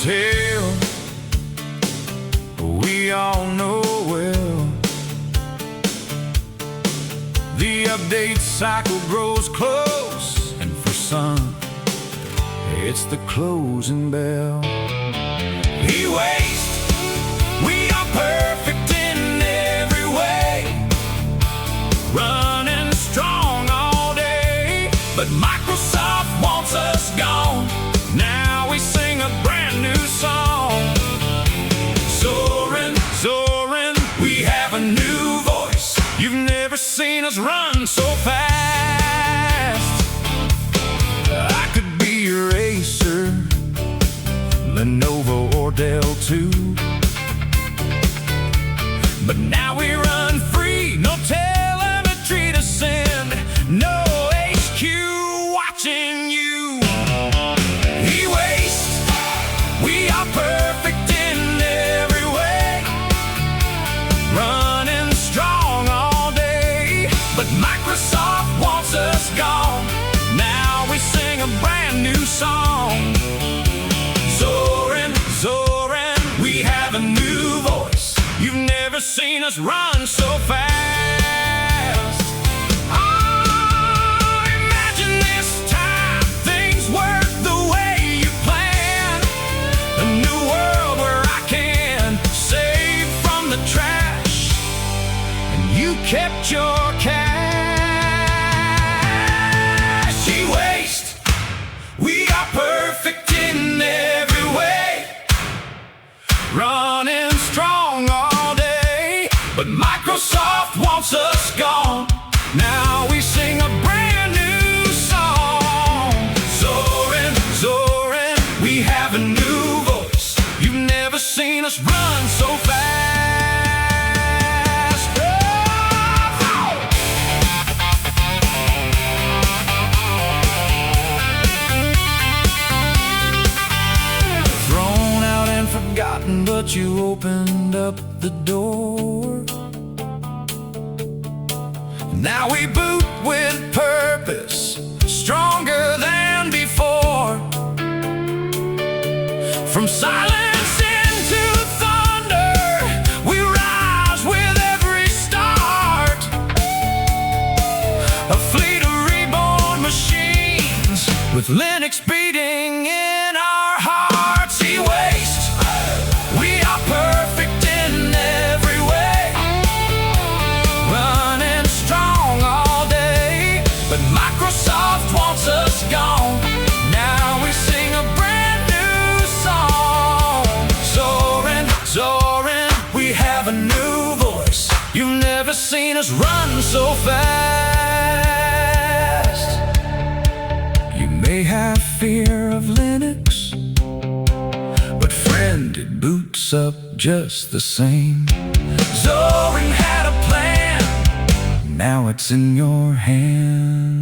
tale we all know well. The update cycle grows close, and for some, it's the closing bell. E-waste, we are perfect in every way, running strong all day, but Microsoft wants us gone. Now we sing a brand new song. Zorin, Zorin, we have a new voice. You've never seen us run so fast. I could be your Acer, Lenovo or Dell too, but now we run free, no telemetry to send, no HQ watching you. E-waste, we are perfect in every way, running strong all day, but Microsoft wants us gone. Now we sing a brand new song. Zorin, Zorin, we have a new voice. You've never seen us run so fast. Oh, imagine this time things work the way you planned. A new world where I can save from the trash, and you kept your cash. E-waste, we are perfect in every way, running strong all day, but Microsoft wants us gone. Now we sing a brand new song. Zorin, Zorin, we have a new voice. You've never seen us run so fast. Thrown out and forgotten, but you opened up the door. Now we boot with purpose, stronger than before. From silence into thunder, we rise with every start. A fleet of reborn machines, with Linux beating in our hearts. E-waste, we are perfect in every way, running strong all day, but Microsoft wants us gone. Now we sing a brand new song. Zorin, Zorin, we have a new voice. You've never seen us run so fast. You may have fear of Linux, but friend, it boots up just the same. Zorin had a plan, now it's in your hands.